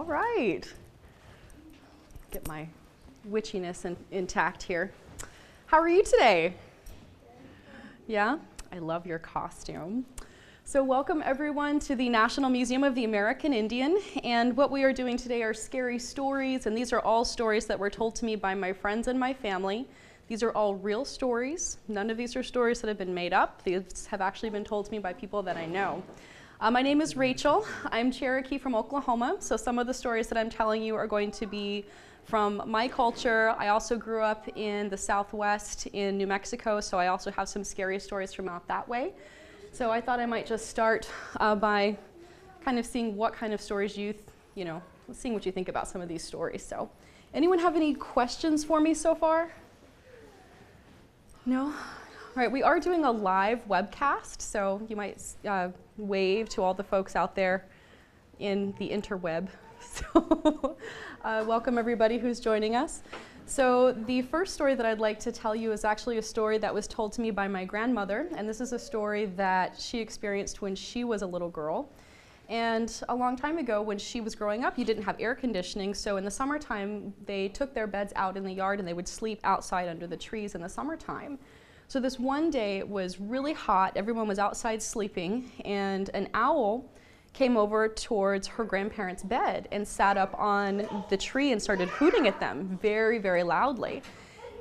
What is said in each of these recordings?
All right. Get my witchiness intact here. How are you today? Yeah? I love your costume. So welcome everyone to the National Museum of the American Indian, and what we are doing today are scary stories, and these are all stories that were told to me by my friends and my family. These are all real stories. None of these are stories that have been made up. These have actually been told to me by people that I know. My name is Rachel. I'm Cherokee from Oklahoma, so some of the stories that I'm telling you are going to be from my culture. I also grew up in the Southwest in New Mexico, so I also have some scary stories from out that way. So I thought I might just start by kind of seeing what kind of stories seeing what you think about some of these stories. So anyone have any questions for me so far? No? All right, we are doing a live webcast, so you might wave to all the folks out there in the interweb. So welcome everybody who's joining us. So the first story that I'd like to tell you is actually a story that was told to me by my grandmother, and this is a story that she experienced when she was a little girl. And a long time ago when she was growing up, you didn't have air conditioning, so in the summertime they took their beds out in the yard and they would sleep outside under the trees in the summertime. So this one day it was really hot, everyone was outside sleeping, and an owl came over towards her grandparents' bed and sat up on the tree and started hooting at them very, very loudly.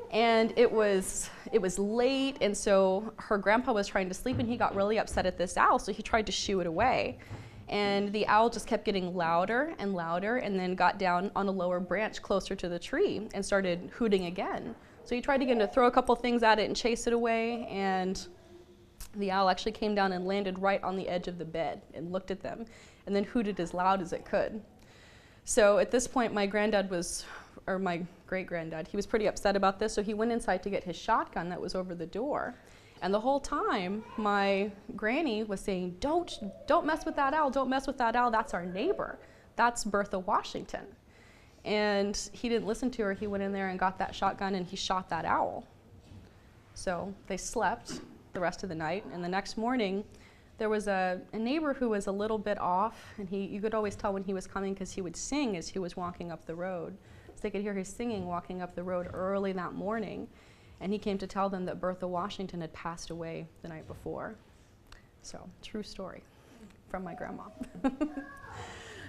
And it was late, and so her grandpa was trying to sleep and he got really upset at this owl, so he tried to shoo it away. And the owl just kept getting louder and louder, and then got down on a lower branch closer to the tree and started hooting again. So he tried again to throw a couple things at it and chase it away, and the owl actually came down and landed right on the edge of the bed and looked at them and then hooted as loud as it could. So at this point my great-granddad, he was pretty upset about this, so he went inside to get his shotgun that was over the door. And the whole time my granny was saying, don't mess with that owl, don't mess with that owl, that's our neighbor, that's Bertha Washington. And he didn't listen to her. He went in there and got that shotgun and he shot that owl. So they slept the rest of the night, and the next morning there was a neighbor who was a little bit off, and you could always tell when he was coming because he would sing as he was walking up the road. So they could hear his singing walking up the road early that morning, and he came to tell them that Bertha Washington had passed away the night before. So, true story from my grandma.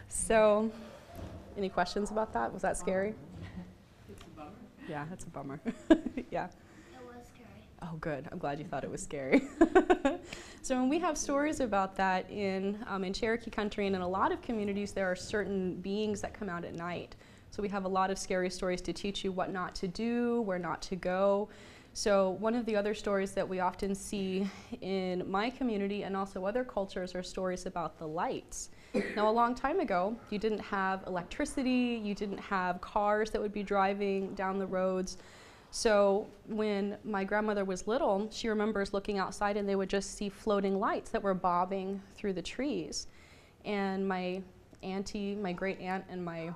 So, any questions about that? Was that scary? It's a bummer. Yeah, that's a bummer. Yeah. It was scary. Oh, good. I'm glad you thought it was scary. So when we have stories about that in Cherokee country and in a lot of communities, there are certain beings that come out at night. So we have a lot of scary stories to teach you what not to do, where not to go. So one of the other stories that we often see in my community and also other cultures are stories about the lights. Now, a long time ago, you didn't have electricity, you didn't have cars that would be driving down the roads. So when my grandmother was little, she remembers looking outside and they would just see floating lights that were bobbing through the trees. And my auntie, my great aunt, and my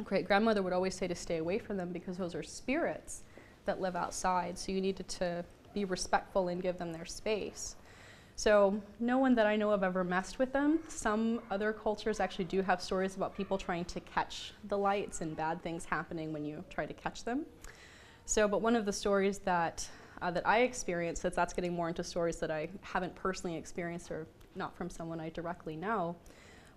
great grandmother would always say to stay away from them because those are spirits that live outside. So you needed to be respectful and give them their space. So no one that I know of ever messed with them. Some other cultures actually do have stories about people trying to catch the lights and bad things happening when you try to catch them. So, but one of the stories that I experienced, that's getting more into stories that I haven't personally experienced or not from someone I directly know,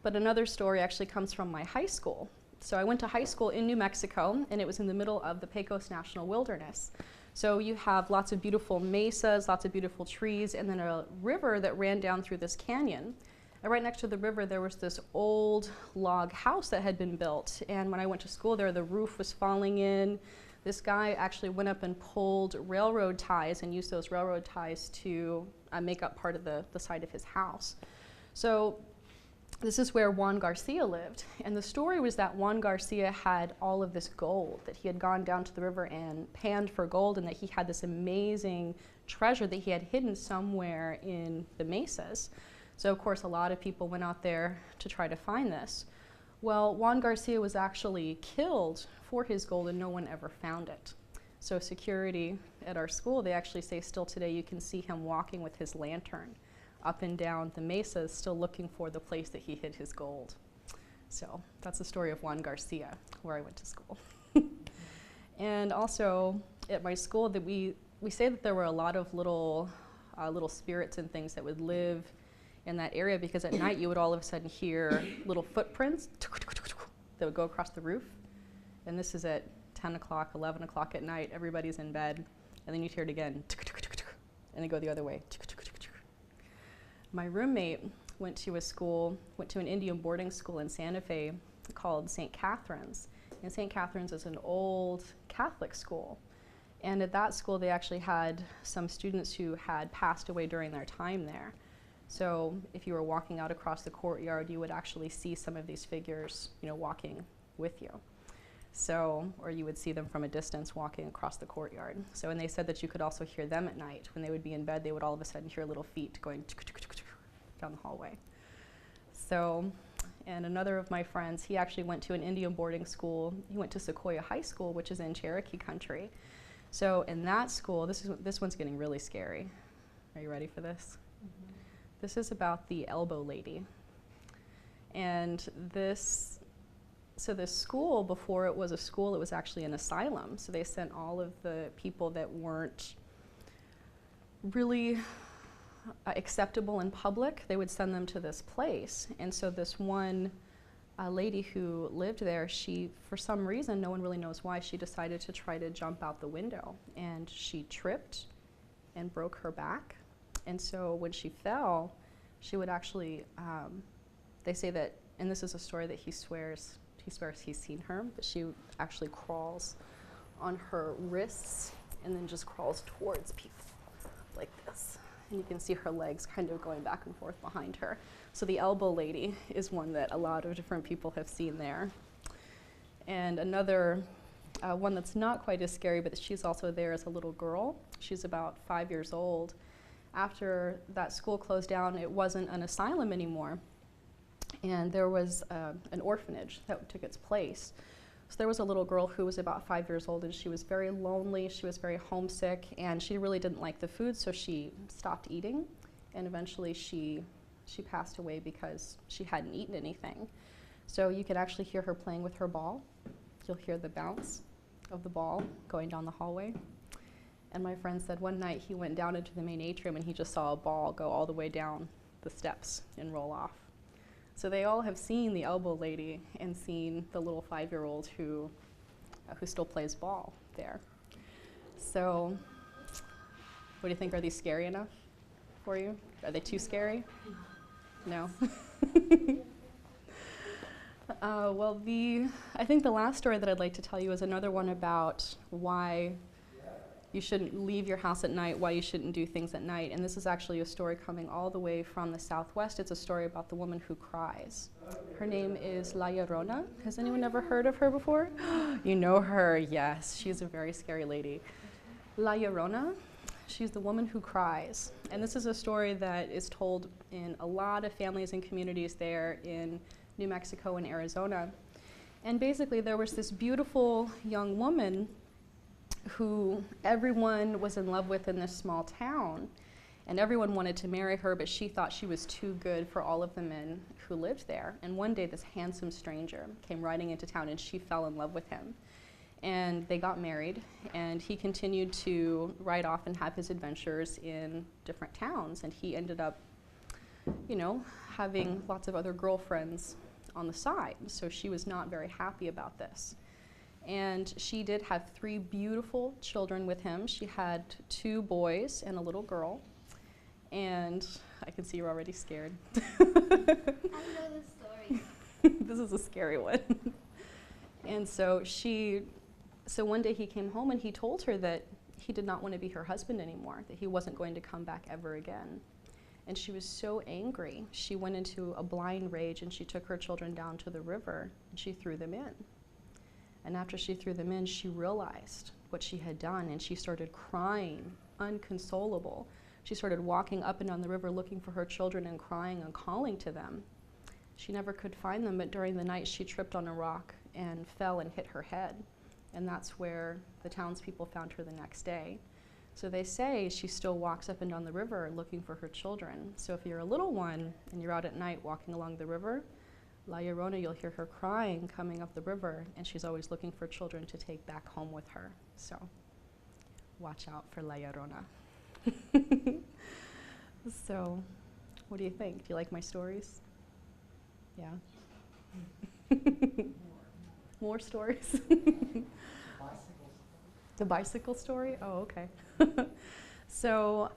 but another story actually comes from my high school. So I went to high school in New Mexico, and it was in the middle of the Pecos National Wilderness. So you have lots of beautiful mesas, lots of beautiful trees, and then a river that ran down through this canyon. And right next to the river there was this old log house that had been built, and when I went to school there, the roof was falling in. This guy actually went up and pulled railroad ties and used those railroad ties to make up part of the side of his house. So this is where Juan Garcia lived, and the story was that Juan Garcia had all of this gold, that he had gone down to the river and panned for gold, and that he had this amazing treasure that he had hidden somewhere in the mesas. So of course a lot of people went out there to try to find this. Well, Juan Garcia was actually killed for his gold and no one ever found it. So security at our school, they actually say still today you can see him walking with his lantern up and down the mesas, still looking for the place that he hid his gold. So that's the story of Juan Garcia, where I went to school. And also at my school, that we say that there were a lot of little spirits and things that would live in that area, because at night you would all of a sudden hear little footprints that would go across the roof. And this is at 10 o'clock, 11 o'clock at night. Everybody's in bed, and then you'd hear it again, and then go the other way. My roommate went to an Indian boarding school in Santa Fe called St. Catherine's. And St. Catherine's is an old Catholic school. And at that school, they actually had some students who had passed away during their time there. So if you were walking out across the courtyard, you would actually see some of these figures, walking with you. So, or you would see them from a distance walking across the courtyard. So, and they said that you could also hear them at night. When they would be in bed, they would all of a sudden hear little feet going down the hallway. So, and another of my friends, he actually went to an Indian boarding school. He went to Sequoia High School, which is in Cherokee country. So in that school, this one's getting really scary. Are you ready for this? Mm-hmm. This is about the elbow lady. And this school, before it was a school, it was actually an asylum. So they sent all of the people that weren't really acceptable in public, they would send them to this place. And so this one lady who lived there, she, for some reason, no one really knows why, she decided to try to jump out the window. And she tripped and broke her back. And so when she fell, she would actually, they say that, and this is a story that he swears he's seen her, but she actually crawls on her wrists and then just crawls towards people like this. And you can see her legs kind of going back and forth behind her. So the elbow lady is one that a lot of different people have seen there. And another one that's not quite as scary, but she's also there as a little girl. She's about 5 years old. After that school closed down, it wasn't an asylum anymore. And there was an orphanage that took its place. So there was a little girl who was about 5 years old, and she was very lonely, she was very homesick, and she really didn't like the food, so she stopped eating. And eventually she passed away because she hadn't eaten anything. So you could actually hear her playing with her ball. You'll hear the bounce of the ball going down the hallway. And my friend said one night he went down into the main atrium and he just saw a ball go all the way down the steps and roll off. So they all have seen the elbow lady and seen the little 5-year-old who still plays ball there. So what do you think? Are these scary enough for you? Are they too scary? No? Well, I think the last story that I'd like to tell you is another one about why you shouldn't leave your house at night, why you shouldn't do things at night. And this is actually a story coming all the way from the Southwest. It's a story about the woman who cries. Her name is La Llorona. Has anyone ever heard of her before? You know her, yes. She's a very scary lady. La Llorona, she's the woman who cries. And this is a story that is told in a lot of families and communities there in New Mexico and Arizona. And basically there was this beautiful young woman who everyone was in love with in this small town, and everyone wanted to marry her, but she thought she was too good for all of the men who lived there. And one day this handsome stranger came riding into town and she fell in love with him. And they got married, and he continued to ride off and have his adventures in different towns, and he ended up, having lots of other girlfriends on the side. So she was not very happy about this. And she did have 3 beautiful children with him. She had 2 boys and a little girl. And I can see you're already scared. I know the story. This is a scary one. And so one day he came home and he told her that he did not want to be her husband anymore, that he wasn't going to come back ever again. And she was so angry. She went into a blind rage and she took her children down to the river and she threw them in. And after she threw them in, she realized what she had done, and she started crying, unconsolable. She started walking up and down the river looking for her children and crying and calling to them. She never could find them, but during the night she tripped on a rock and fell and hit her head. And that's where the townspeople found her the next day. So they say she still walks up and down the river looking for her children. So if you're a little one and you're out at night walking along the river, La Llorona, you'll hear her crying coming up the river, and she's always looking for children to take back home with her. So watch out for La Llorona. So what do you think? Do you like my stories? Yeah? More stories? The bicycle story? Oh, okay. So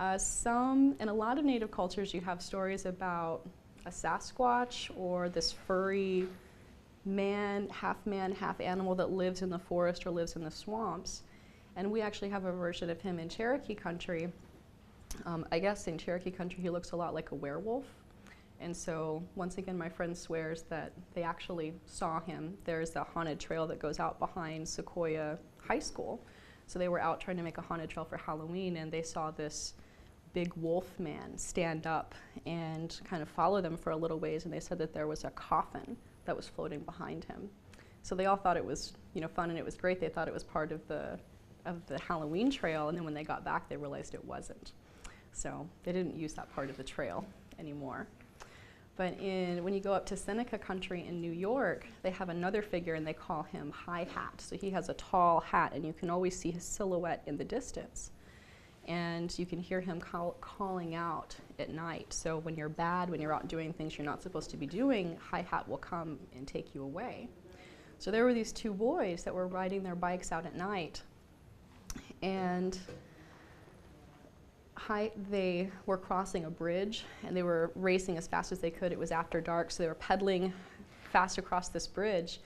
in a lot of Native cultures, you have stories about a Sasquatch or this furry man, half animal that lives in the forest or lives in the swamps. And we actually have a version of him in Cherokee country. I guess in Cherokee country, he looks a lot like a werewolf. And so once again, my friend swears that they actually saw him. There's a haunted trail that goes out behind Sequoia High School. So they were out trying to make a haunted trail for Halloween, and they saw this big wolf man stand up and kind of follow them for a little ways, and they said that there was a coffin that was floating behind him. So they all thought it was, fun, and it was great. They thought it was part of the Halloween trail, and then when they got back, they realized it wasn't. So they didn't use that part of the trail anymore. But when you go up to Seneca country in New York, they have another figure, and they call him Hihat. So he has a tall hat, and you can always see his silhouette in the distance. And you can hear him calling out at night. So when you're bad, when you're out doing things you're not supposed to be doing, Hihat will come and take you away. So there were these two boys that were riding their bikes out at night, and they were crossing a bridge, and they were racing as fast as they could. It was after dark, so they were pedaling fast across this bridge,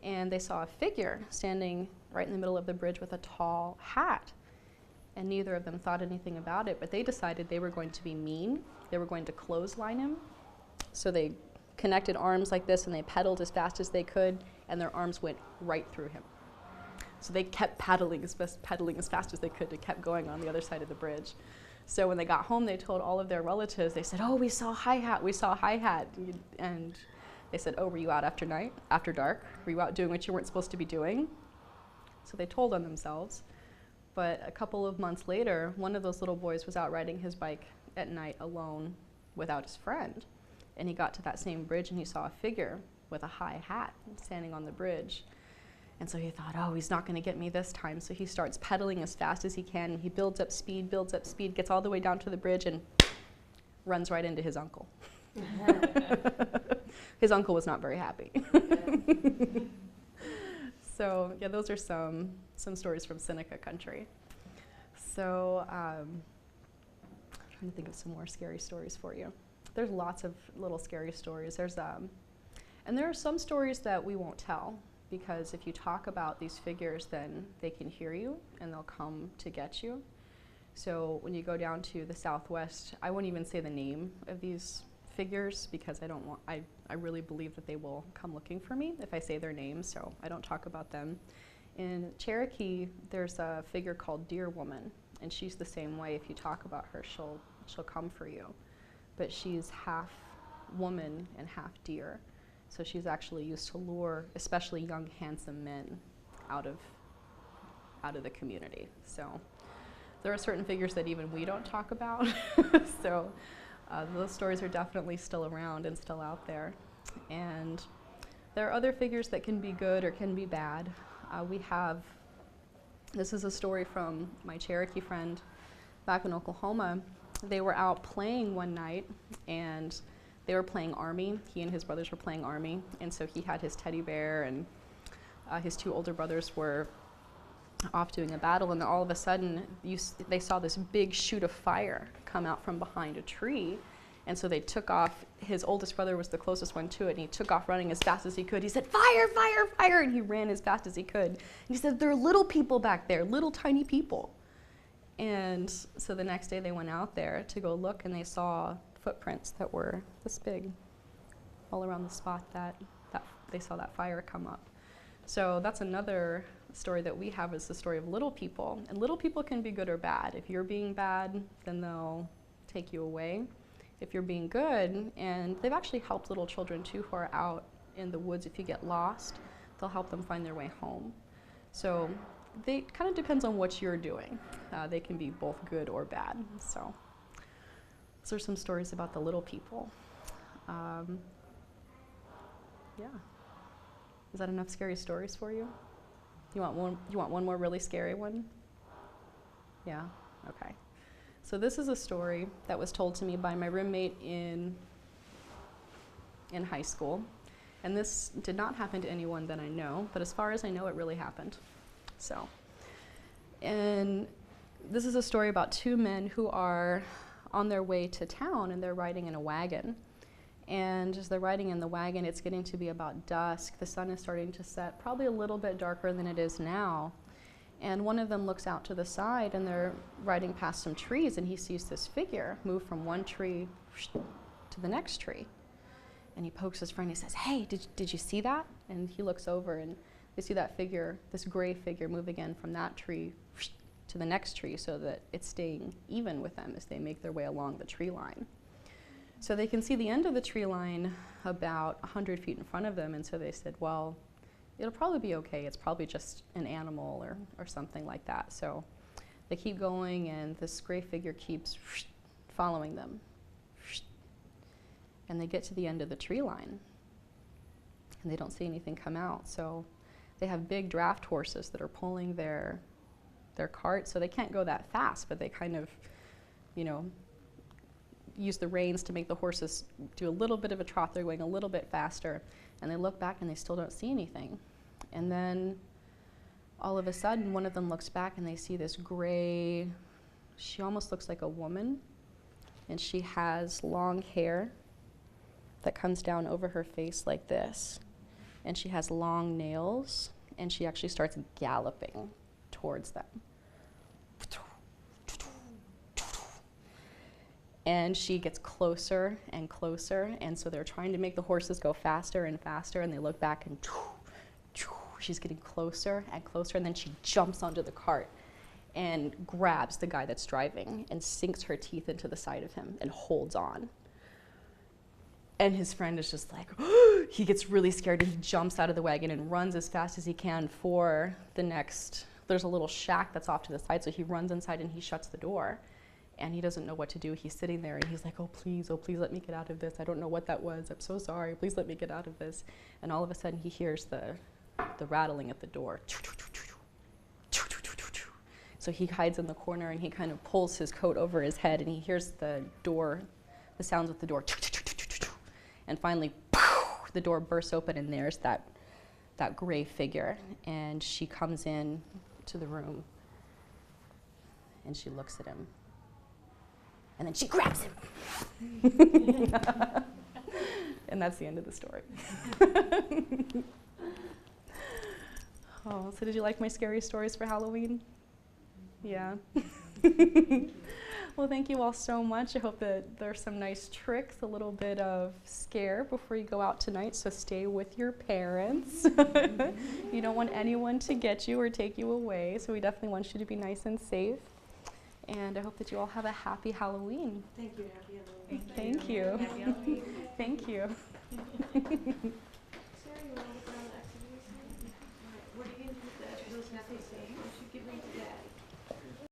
and they saw a figure standing right in the middle of the bridge with a tall hat. And neither of them thought anything about it, but they decided they were going to be mean. They were going to clothesline him. So they connected arms like this, and they pedaled as fast as they could, and their arms went right through him. So they kept pedaling as fast as they could, and kept going on the other side of the bridge. So when they got home, they told all of their relatives. They said, "Oh, we saw Hihat, we saw Hihat." And they said, "Oh, were you out after dark? Were you out doing what you weren't supposed to be doing?" So they told on themselves. But a couple of months later, one of those little boys was out riding his bike at night alone without his friend. And he got to that same bridge, and he saw a figure with a high hat standing on the bridge. And so he thought, oh, he's not going to get me this time. So he starts pedaling as fast as he can. He builds up speed, gets all the way down to the bridge, and runs right into his uncle. His uncle was not very happy. So yeah, those are some stories from Seneca country. So I'm trying to think of some more scary stories for you. There's lots of little scary stories. And there are some stories that we won't tell, because if you talk about these figures, then they can hear you and they'll come to get you. So when you go down to the Southwest, I won't even say the name of these figures, because I really believe that they will come looking for me if I say their names, so I don't talk about them. In Cherokee, there's a figure called Deer Woman, and she's the same way. If you talk about her, she'll come for you. But she's half woman and half deer. So she's actually used to lure especially young, handsome men out of the community. So there are certain figures that even we don't talk about. So those stories are definitely still around and still out there. And there are other figures that can be good or can be bad. This is a story from my Cherokee friend back in Oklahoma. They were out playing one night, and they were playing Army. He and his brothers were playing Army, and so he had his teddy bear, and his two older brothers were off doing a battle, and then all of a sudden they saw this big shoot of fire come out from behind a tree. And so they took off. His oldest brother was the closest one to it, and he took off running as fast as he could. He said, "Fire, fire, fire!" And he ran as fast as he could. And he said, "There are little people back there, little tiny people." And so the next day they went out there to go look, and they saw footprints that were this big all around the spot that they saw that fire come up. So that's another story that we have, is the story of little people. And little people can be good or bad. If you're being bad, then they'll take you away. If you're being good, and they've actually helped little children too who are out in the woods. If you get lost, they'll help them find their way home. So it kind of depends on what you're doing. They can be both good or bad. So those are some stories about the little people. Yeah. Is that enough scary stories for you? You want one more really scary one? Yeah? Okay. So this is a story that was told to me by my roommate in high school. And this did not happen to anyone that I know, but as far as I know, it really happened. So, and this is a story about two men who are on their way to town, and they're riding in a wagon. And as they're riding in the wagon, it's getting to be about dusk. The sun is starting to set, probably a little bit darker than it is now. And one of them looks out to the side, and they're riding past some trees, and he sees this figure move from one tree to the next tree. And he pokes his friend. He says, "Hey, did you see that?" And he looks over, and they see that figure, this gray figure, move again from that tree to the next tree, so that it's staying even with them as they make their way along the tree line. So they can see the end of the tree line about 100 feet in front of them, and so they said, well, it'll probably be okay. It's probably just an animal or something like that. So they keep going, and this gray figure keeps following them. And they get to the end of the tree line, and they don't see anything come out. So they have big draft horses that are pulling their cart, so they can't go that fast, but they kind of, use the reins to make the horses do a little bit of a trot. They're going a little bit faster, and they look back and they still don't see anything. And then all of a sudden, one of them looks back and they see this gray, she almost looks like a woman, and she has long hair that comes down over her face like this, and she has long nails, and she actually starts galloping towards them. And she gets closer and closer, and so they're trying to make the horses go faster and faster, and they look back and she's getting closer and closer, and then she jumps onto the cart and grabs the guy that's driving and sinks her teeth into the side of him and holds on. And his friend is just like, he gets really scared, and he jumps out of the wagon and runs as fast as he can for the next, there's a little shack that's off to the side, so he runs inside and he shuts the door. And he doesn't know what to do. He's sitting there and he's like, oh, please let me get out of this. I don't know what that was. I'm so sorry. Please let me get out of this. And all of a sudden he hears the rattling at the door. So he hides in the corner and he kind of pulls his coat over his head, and he hears the sounds of the door. And finally, the door bursts open, and there's that gray figure. And she comes in to the room and she looks at him. And then she grabs him. And that's the end of the story. Oh, so did you like my scary stories for Halloween? Yeah. Well, thank you all so much. I hope that there's some nice tricks, a little bit of scare before you go out tonight, so stay with your parents. You don't want anyone to get you or take you away, so we definitely want you to be nice and safe. And I hope that you all have a happy Halloween. Thank you. Happy Halloween. Thank you. Happy Halloween. Thank you. Sarah, you want to look around the activities? All right. What are you going to do with those nothing? You should give them to Dad.